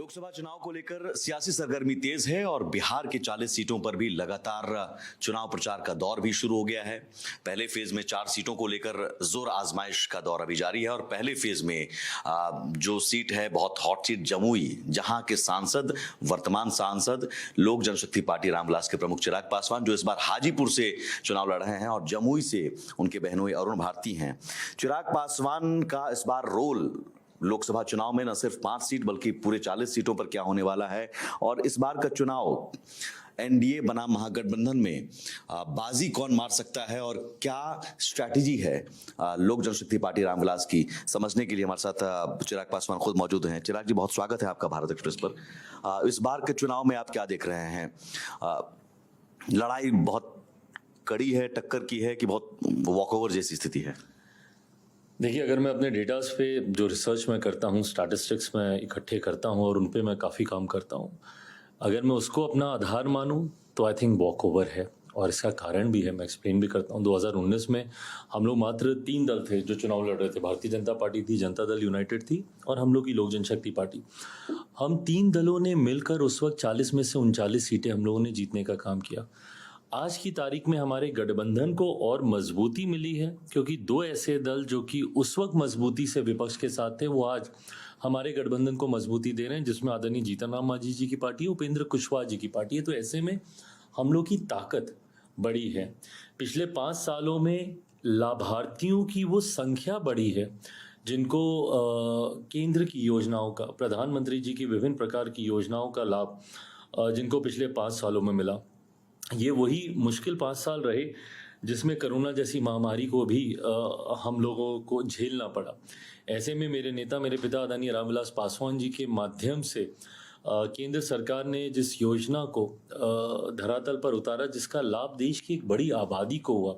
लोकसभा चुनाव को लेकर सियासी सरगर्मी तेज है और बिहार की 40 सीटों पर भी लगातार चुनाव प्रचार का दौर भी शुरू हो गया है। पहले फेज में 4 सीटों को लेकर जोर आजमाइश का दौर अभी जारी है और पहले फेज में जो सीट है बहुत हॉट सीट जमुई, जहां के सांसद, वर्तमान सांसद लोक जनशक्ति पार्टी रामविलास के प्रमुख चिराग पासवान, जो इस बार हाजीपुर से चुनाव लड़ रहे हैं और जमुई से उनके बहनोई अरुण भारती हैं। चिराग पासवान का इस बार रोल लोकसभा चुनाव में न सिर्फ 5 सीट बल्कि पूरे 40 सीटों पर क्या होने वाला है और इस बार का चुनाव एनडीए बनाम महागठबंधन में बाजी कौन मार सकता है और क्या स्ट्रैटेजी है लोक जनशक्ति पार्टी रामविलास की, समझने के लिए हमारे साथ चिराग पासवान खुद मौजूद हैं। चिराग जी, बहुत स्वागत है आपका भारत एक्सप्रेस पर। इस बार के चुनाव में आप क्या देख रहे हैं? लड़ाई बहुत कड़ी है, टक्कर की है कि बहुत वॉकओवर जैसी स्थिति है? देखिए, अगर मैं अपने डेटास पे जो रिसर्च मैं करता हूँ, स्टैटिस्टिक्स में इकट्ठे करता हूँ और उन पे मैं काफ़ी काम करता हूँ, अगर मैं उसको अपना आधार मानूँ तो आई थिंक वॉक ओवर है। और इसका कारण भी है, मैं एक्सप्लेन भी करता हूँ। 2019 में हम लोग मात्र 3 दल थे जो चुनाव लड़ रहे थे। भारतीय जनता पार्टी थी, जनता दल यूनाइटेड थी और हम लोग की लोक जनशक्ति पार्टी। हम 3 दलों ने मिलकर उस वक्त 40 में से 39 सीटें हम लोगों ने जीतने का काम किया। आज की तारीख में हमारे गठबंधन को और मजबूती मिली है क्योंकि 2 ऐसे दल जो कि उस वक्त मजबूती से विपक्ष के साथ थे, वो आज हमारे गठबंधन को मजबूती दे रहे हैं, जिसमें आदरणीय जीतन राम मांझी जी की पार्टी, उपेंद्र कुशवाहा जी की पार्टी है। तो ऐसे में हम लोग की ताकत बड़ी है। पिछले 5 सालों में लाभार्थियों की वो संख्या बढ़ी है जिनको केंद्र की योजनाओं का, प्रधानमंत्री जी की विभिन्न प्रकार की योजनाओं का लाभ जिनको पिछले 5 सालों में मिला। ये वही मुश्किल 5 साल रहे जिसमें कोरोना जैसी महामारी को भी हम लोगों को झेलना पड़ा। ऐसे में मेरे नेता, मेरे पिता आदरणीय रामविलास पासवान जी के माध्यम से केंद्र सरकार ने जिस योजना को धरातल पर उतारा, जिसका लाभ देश की एक बड़ी आबादी को हुआ।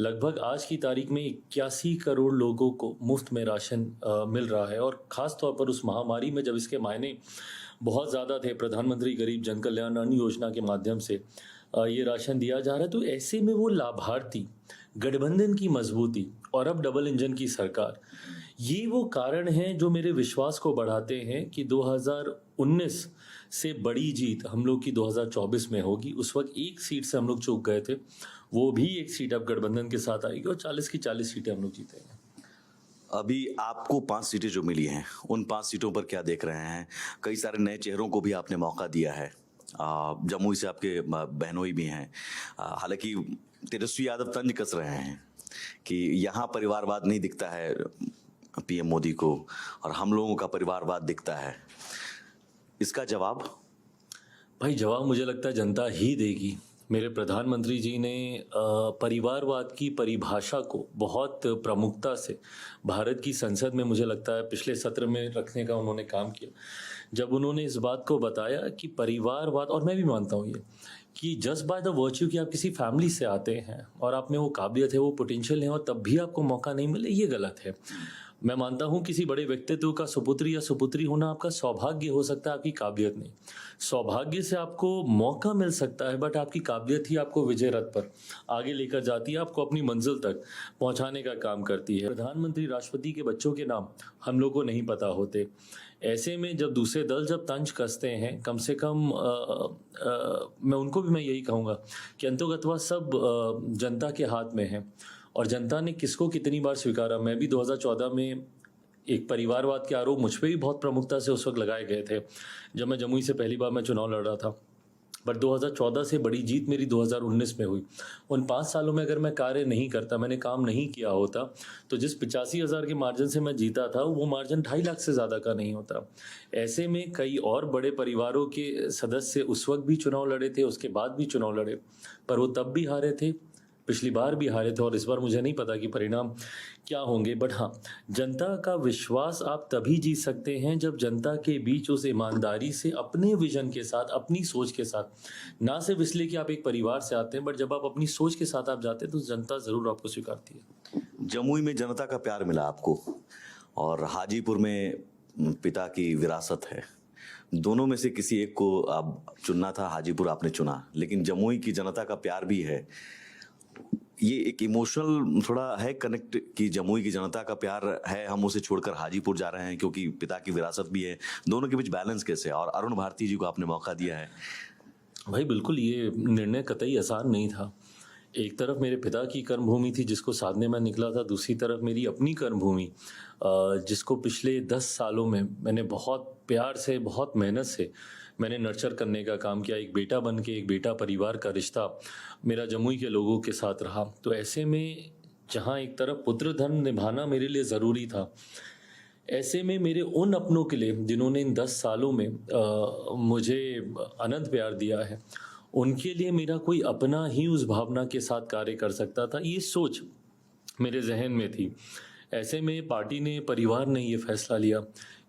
लगभग आज की तारीख में 81 करोड़ लोगों को मुफ्त में राशन मिल रहा है और ख़ास तौर पर उस महामारी में जब इसके मायने बहुत ज़्यादा थे, प्रधानमंत्री गरीब जन कल्याण अन्न योजना के माध्यम से ये राशन दिया जा रहा है। तो ऐसे में वो लाभार्थी, गठबंधन की मजबूती और अब डबल इंजन की सरकार, ये वो कारण हैं जो मेरे विश्वास को बढ़ाते हैं कि 2019 से बड़ी जीत हम लोग की 2024 में होगी। उस वक्त 1 सीट से हम लोग चूक गए थे, वो भी 1 सीट अब गठबंधन के साथ आएगी और 40 की 40 सीटें हम लोग जीतेंगे। अभी आपको 5 सीटें जो मिली हैं, उन 5 सीटों पर क्या देख रहे हैं? कई सारे नए चेहरों को भी आपने मौका दिया है। जमुई से आपके बहनोई भी हैं। हालांकि तेजस्वी यादव तंज कस रहे हैं कि यहाँ परिवारवाद नहीं दिखता है पीएम मोदी को और हम लोगों का परिवारवाद दिखता है। इसका जवाब? भाई, जवाब मुझे लगता है जनता ही देगी। मेरे प्रधानमंत्री जी ने परिवारवाद की परिभाषा को बहुत प्रमुखता से भारत की संसद में, मुझे लगता है पिछले सत्र में रखने का उन्होंने काम किया। जब उन्होंने इस बात को बताया कि परिवारवाद, और मैं भी मानता हूँ ये, कि जस्ट बाय द वर्च्यू कि आप किसी फैमिली से आते हैं और आप में वो काबिलियत है, वो पोटेंशियल है और तब भी आपको मौका नहीं मिले, ये गलत है। मैं मानता हूँ किसी बड़े व्यक्तित्व का सुपुत्री या सुपुत्री होना आपका सौभाग्य हो सकता है, आपकी काबिलियत नहीं। सौभाग्य से आपको मौका मिल सकता है, बट आपकी काबिलियत ही आपको विजय रथ पर आगे लेकर जाती है, आपको अपनी मंजिल तक पहुँचाने का काम करती है। प्रधानमंत्री, राष्ट्रपति के बच्चों के नाम हम लोग को नहीं पता होते। ऐसे में जब दूसरे दल जब तंज कसते हैं, कम से कम मैं उनको भी मैं यही कहूँगा कि अंतोगत्वा सब जनता के हाथ में है और जनता ने किसको कितनी बार स्वीकारा। मैं भी 2014 में एक परिवारवाद के आरोप मुझ पर भी बहुत प्रमुखता से उस वक्त लगाए गए थे जब मैं जमुई से पहली बार मैं चुनाव लड़ रहा था। बट 2014 से बड़ी जीत मेरी 2019 में हुई। उन 5 सालों में अगर मैं कार्य नहीं करता, मैंने काम नहीं किया होता, तो जिस 85,000 के मार्जिन से मैं जीता था, वो मार्जिन 2.5 लाख से ज़्यादा का नहीं होता। ऐसे में कई और बड़े परिवारों के सदस्य उस वक्त भी चुनाव लड़े थे, उसके बाद भी चुनाव लड़े, पर वो तब भी हारे थे, पिछली बार भी हारे थे और इस बार मुझे नहीं पता कि परिणाम क्या होंगे। बट हाँ, जनता का विश्वास आप तभी जीत सकते हैं जब जनता के बीच उस ईमानदारी से, अपने विजन के साथ, अपनी सोच के साथ, ना सिर्फ इसलिए कि आप एक परिवार से आते हैं, बट जब आप अपनी सोच के साथ आप जाते हैं तो जनता ज़रूर आपको स्वीकारती है। जमुई में जनता का प्यार मिला आपको और हाजीपुर में पिता की विरासत है। दोनों में से किसी एक को आप चुनना था, हाजीपुर आपने चुना, लेकिन जमुई की जनता का प्यार भी है। ये एक इमोशनल थोड़ा है कनेक्ट कि जमुई की जनता का प्यार है, हम उसे छोड़कर हाजीपुर जा रहे हैं क्योंकि पिता की विरासत भी है, दोनों के बीच बैलेंस कैसे है? और अरुण भारती जी को आपने मौका दिया है। भाई बिल्कुल, ये निर्णय कतई आसान नहीं था। एक तरफ मेरे पिता की कर्मभूमि थी जिसको साधने मैं निकला था, दूसरी तरफ मेरी अपनी कर्मभूमि जिसको पिछले 10 सालों में मैंने बहुत प्यार से, बहुत मेहनत से मैंने नर्चर करने का काम किया। एक बेटा बन के, एक बेटा परिवार का रिश्ता मेरा जमुई के लोगों के साथ रहा। तो ऐसे में जहाँ एक तरफ पुत्र धर्म निभाना मेरे लिए ज़रूरी था, ऐसे में मेरे उन अपनों के लिए जिन्होंने इन 10 सालों में मुझे अनंत प्यार दिया है, उनके लिए मेरा कोई अपना ही उस भावना के साथ कार्य कर सकता था, ये सोच मेरे जहन में थी। ऐसे में पार्टी ने, परिवार ने ये फैसला लिया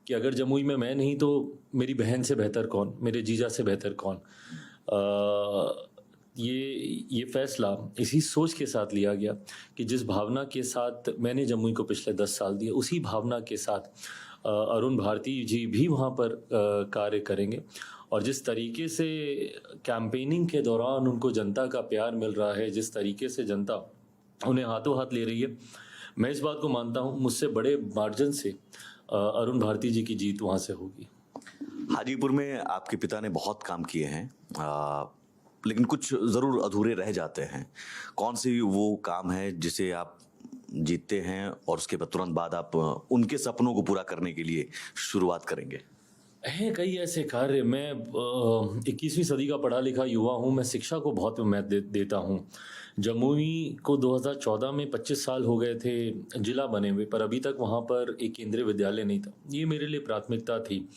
कि अगर जमुई में मैं नहीं तो मेरी बहन से बेहतर कौन, मेरे जीजा से बेहतर कौन। ये फैसला इसी सोच के साथ लिया गया कि जिस भावना के साथ मैंने जमुई को पिछले 10 साल दिए, उसी भावना के साथ अरुण भारती जी भी वहाँ पर कार्य करेंगे। और जिस तरीके से कैंपेनिंग के दौरान उनको जनता का प्यार मिल रहा है, जिस तरीके से जनता उन्हें हाथों हाथ ले रही है, मैं इस बात को मानता हूँ मुझसे बड़े मार्जिन से अरुण भारती जी की जीत वहाँ से होगी। हाजीपुर में आपके पिता ने बहुत काम किए हैं, लेकिन कुछ ज़रूर अधूरे रह जाते हैं। कौन सी वो काम है जिसे आप जीतते हैं और उसके तुरंत बाद आप उनके सपनों को पूरा करने के लिए शुरुआत करेंगे? हैं कई ऐसे कार्य। मैं 21वीं सदी का पढ़ा लिखा युवा हूँ, मैं शिक्षा को बहुत महत्व देता हूँ। जमुई को 2014 में 25 साल हो गए थे जिला बने हुए, पर अभी तक वहाँ पर एक केंद्रीय विद्यालय नहीं था। ये मेरे लिए प्राथमिकता थी।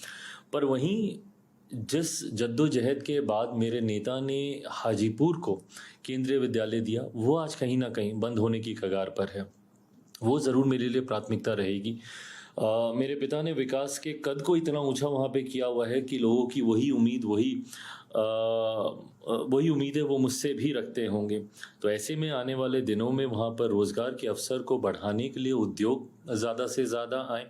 पर वहीं जिस जद्दोजहद के बाद मेरे नेता ने हाजीपुर को केंद्रीय विद्यालय दिया, वो आज कहीं ना कहीं बंद होने की कगार पर है। वो ज़रूर मेरे लिए प्राथमिकता रहेगी। मेरे पिता ने विकास के कद को इतना ऊंचा वहाँ पे किया हुआ है कि लोगों की वही उम्मीद, वही उम्मीदें वो मुझसे भी रखते होंगे। तो ऐसे में आने वाले दिनों में वहाँ पर रोज़गार के अवसर को बढ़ाने के लिए उद्योग ज़्यादा से ज़्यादा आए।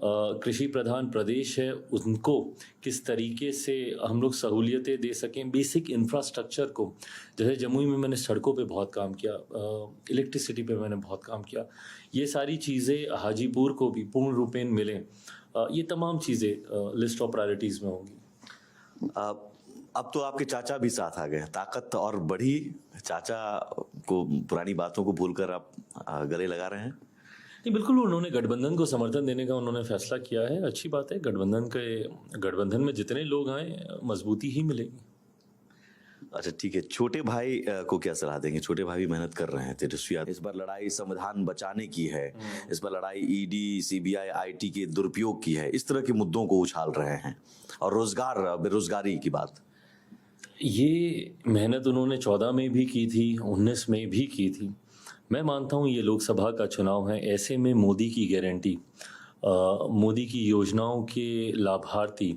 कृषि प्रधान प्रदेश है, उनको किस तरीके से हम लोग सहूलियतें दे सकें, बेसिक इंफ्रास्ट्रक्चर को, जैसे जमुई में मैंने सड़कों पे बहुत काम किया, इलेक्ट्रिसिटी पे मैंने बहुत काम किया, ये सारी चीज़ें हाजीपुर को भी पूर्ण रूपेण मिलें, ये तमाम चीज़ें लिस्ट ऑफ प्रायोरिटीज़ में होंगी। अब तो आपके चाचा भी साथ आ गए, ताकत और बढ़ी। चाचा को पुरानी बातों को भूलकर आप गले लगा रहे हैं? नहीं, बिल्कुल, उन्होंने गठबंधन को समर्थन देने का उन्होंने फैसला किया है। अच्छी बात है, गठबंधन में जितने लोग आए मजबूती ही मिलेगी। अच्छा ठीक है, छोटे भाई को क्या सलाह देंगे? छोटे भाई भी मेहनत कर रहे हैं, तेजस्वी यादव। इस बार लड़ाई संविधान बचाने की है, इस बार लड़ाई ईडी, सीबीआई, आईटी के दुरुपयोग की है, इस तरह के मुद्दों को उछाल रहे हैं। और रोजगार, बेरोजगारी की बात, ये मेहनत उन्होंने 14 में भी की थी, 19 में भी की थी। मैं मानता हूँ ये लोकसभा का चुनाव है, ऐसे में मोदी की गारंटी, मोदी की योजनाओं के लाभार्थी,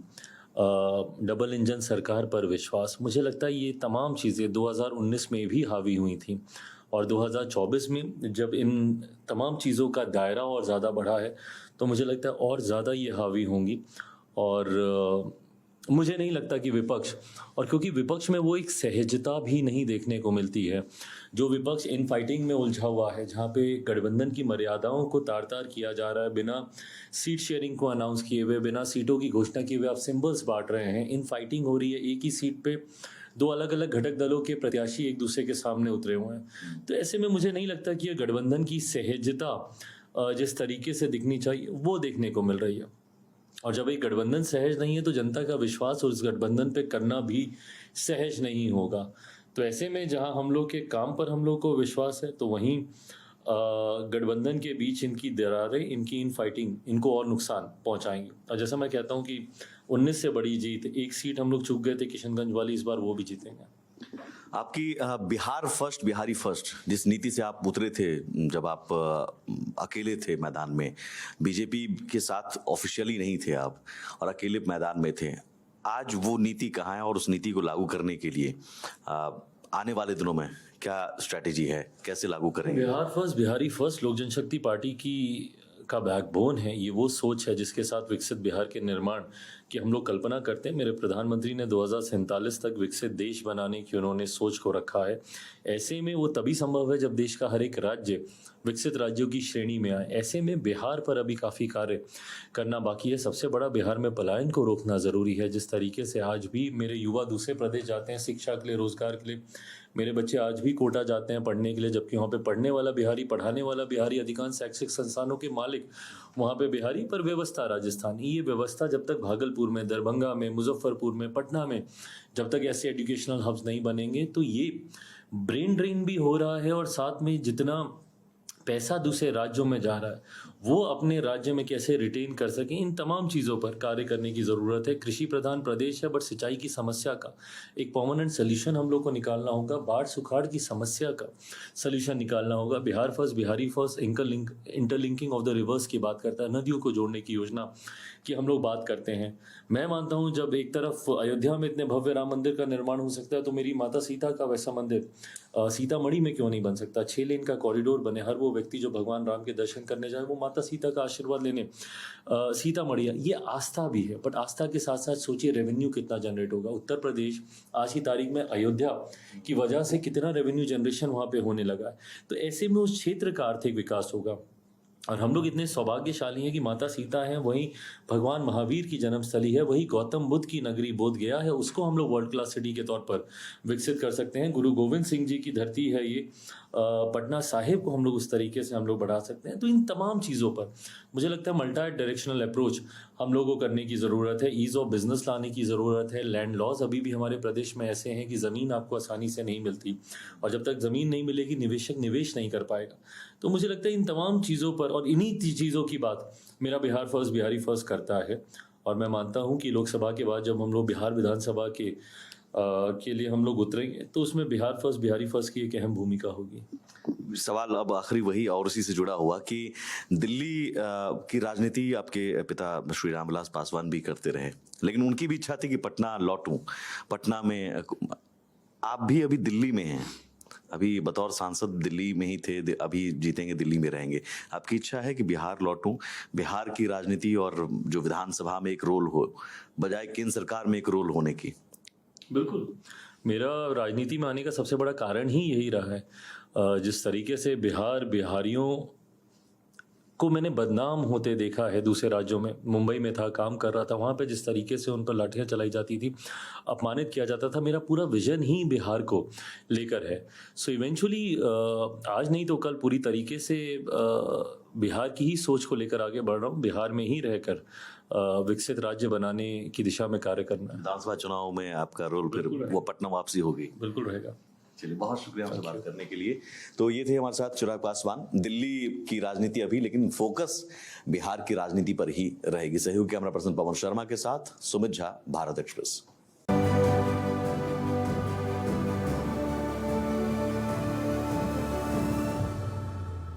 डबल इंजन सरकार पर विश्वास, मुझे लगता है ये तमाम चीज़ें 2019 में भी हावी हुई थी। और 2024 में जब इन तमाम चीज़ों का दायरा और ज़्यादा बढ़ा है, तो मुझे लगता है और ज़्यादा ये हावी होंगी। और मुझे नहीं लगता कि विपक्ष, और क्योंकि विपक्ष में वो एक सहजता भी नहीं देखने को मिलती है, जो विपक्ष इन फाइटिंग में उलझा हुआ है, जहाँ पे गठबंधन की मर्यादाओं को तार तार किया जा रहा है, बिना सीट शेयरिंग को अनाउंस किए हुए, बिना सीटों की घोषणा किए हुए आप सिंबल्स बांट रहे हैं। इन फाइटिंग हो रही है, एक ही सीट पे दो अलग अलग घटक दलों के प्रत्याशी एक दूसरे के सामने उतरे हुए हैं। तो ऐसे में मुझे नहीं लगता कि ये गठबंधन की सहजता जिस तरीके से दिखनी चाहिए वो देखने को मिल रही है। और जब एक गठबंधन सहज नहीं है तो जनता का विश्वास उस गठबंधन पे करना भी सहज नहीं होगा। तो ऐसे में जहां हम लोग के काम पर हम लोग को विश्वास है, तो वहीं गठबंधन के बीच इनकी दरारें, इनकी इन फाइटिंग इनको और नुकसान पहुंचाएंगी। और जैसा मैं कहता हूं कि 19 से बड़ी जीत, एक सीट हम लोग चूक गए थे किशनगंज वाली, इस बार वो भी जीतेंगे। आपकी बिहार फर्स्ट, बिहारी फर्स्ट जिस नीति से आप उतरे थे, जब आप अकेले थे मैदान में, बीजेपी के साथ ऑफिशियली नहीं थे आप और अकेले मैदान में थे, आज वो नीति कहाँ है और उस नीति को लागू करने के लिए आने वाले दिनों में क्या स्ट्रैटेजी है, कैसे लागू करेंगे? बिहार फर्स्ट, बिहारी फर्स्ट लोक जनशक्ति पार्टी की का बैकबोन है, ये वो सोच है जिसके साथ विकसित बिहार के निर्माण की हम लोग कल्पना करते हैं। मेरे प्रधानमंत्री ने 2047 तक विकसित देश बनाने की उन्होंने सोच को रखा है। ऐसे में वो तभी संभव है जब देश का हर एक राज्य विकसित राज्यों की श्रेणी में आए। ऐसे में बिहार पर अभी काफ़ी कार्य करना बाकी है। सबसे बड़ा बिहार में पलायन को रोकना ज़रूरी है। जिस तरीके से आज भी मेरे युवा दूसरे प्रदेश जाते हैं शिक्षा के लिए, रोजगार के लिए, मेरे बच्चे आज भी कोटा जाते हैं पढ़ने के लिए, जबकि वहाँ पे पढ़ने वाला बिहारी, पढ़ाने वाला बिहारी, अधिकांश शैक्षिक संस्थानों के मालिक वहाँ पे बिहारी, पर व्यवस्था राजस्थानी। ये व्यवस्था जब तक भागलपुर में, दरभंगा में, मुजफ्फरपुर में, पटना में जब तक ऐसे एजुकेशनल हब्स नहीं बनेंगे तो ये ब्रेन ड्रेन भी हो रहा है और साथ में जितना पैसा दूसरे राज्यों में जा रहा है वो अपने राज्य में कैसे रिटेन कर सकें, इन तमाम चीज़ों पर कार्य करने की ज़रूरत है। कृषि प्रधान प्रदेश है, बट सिंचाई की समस्या का एक परमानेंट सोल्यूशन हम लोग को निकालना होगा। बाढ़ सुखाड़ की समस्या का सोल्यूशन निकालना होगा। Bihar first, Bihari first, interlinking of the reverse की बात करता है, नदियों को जोड़ने की योजना की हम लोग बात करते हैं। मैं मानता हूँ जब एक तरफ अयोध्या में इतने भव्य राम मंदिर का निर्माण हो सकता है तो मेरी माता सीता का वैसा मंदिर सीतामढ़ी में क्यों नहीं बन सकता। 6 लेन का कॉरिडोर बने, हर वो व्यक्ति जो भगवान राम के दर्शन करने जाए वो माता सीता का आशीर्वाद लेने सीतामढ़ी। ये आस्था भी है, बट आस्था के साथ साथ सोचिए रेवेन्यू कितना जनरेट होगा। उत्तर प्रदेश आज की तारीख में अयोध्या की वजह से कितना रेवेन्यू जनरेशन वहाँ पे होने लगा है। तो ऐसे में उस क्षेत्र का आर्थिक विकास होगा। और हम लोग इतने सौभाग्यशाली हैं कि माता सीता हैं, वहीं भगवान महावीर की जन्मस्थली है, वही गौतम बुद्ध की नगरी बोध गया है, उसको हम लोग वर्ल्ड क्लास सिटी के तौर पर विकसित कर सकते हैं। गुरु गोविंद सिंह जी की धरती है ये, पटना साहिब को हम लोग उस तरीके से हम लोग बढ़ा सकते हैं। तो इन तमाम चीज़ों पर मुझे लगता है मल्टी डायरेक्शनल अप्रोच हम लोगों को करने की ज़रूरत है। ईज़ ऑफ बिजनेस लाने की ज़रूरत है। लैंड लॉज अभी भी हमारे प्रदेश में ऐसे हैं कि ज़मीन आपको आसानी से नहीं मिलती, और जब तक ज़मीन नहीं मिलेगी निवेशक निवेश नहीं कर पाएगा। तो मुझे लगता है इन तमाम चीज़ों पर और इन्हीं चीज़ों की बात मेरा बिहार फर्स्ट, बिहारी फर्स्ट करता है। और मैं मानता हूँ कि लोकसभा के बाद जब हम लोग बिहार विधानसभा के लिए हम लोग उतरेंगे तो उसमें बिहार फर्स्ट, बिहारी फर्स्ट की एक अहम भूमिका होगी। सवाल अब आखिरी वही और उसी से जुड़ा हुआ कि दिल्ली की राजनीति आपके पिता श्री रामविलास पासवान भी करते रहे, लेकिन उनकी भी इच्छा थी कि पटना लौटूं। पटना में आप भी अभी दिल्ली में हैं, अभी बतौर सांसद दिल्ली में ही थे, अभी जीतेंगे दिल्ली में रहेंगे। आपकी इच्छा है कि बिहार लौटूं, बिहार की राजनीति और जो विधानसभा में एक रोल हो बजाय केंद्र सरकार में एक रोल होने की? बिल्कुल, मेरा राजनीति में आने का सबसे बड़ा कारण ही यही रहा है। जिस तरीके से बिहारियों को मैंने बदनाम होते देखा है दूसरे राज्यों में, मुंबई में था, काम कर रहा था, वहाँ पे जिस तरीके से उन पर लाठियाँ चलाई जाती थी, अपमानित किया जाता था, मेरा पूरा विजन ही बिहार को लेकर है। सो इवेंचुअली आज नहीं तो कल पूरी तरीके से बिहार की ही सोच को लेकर आगे बढ़ रहा हूँ। बिहार में ही रहकर विकसित राज्य बनाने की दिशा में कार्य करना है। विधानसभा चुनाव में आपका रोल फिर वो पटना वापसी होगी? बिल्कुल रहेगा। चलिए, बहुत शुक्रिया हमसे बात करने के लिए। तो ये थे हमारे साथ चिराग पासवान। दिल्ली की राजनीति अभी, लेकिन फोकस बिहार की राजनीति पर ही रहेगी। सहयोगी कैमरा पर्सन पवन शर्मा के साथ सुमित झा, भारत एक्सप्रेस।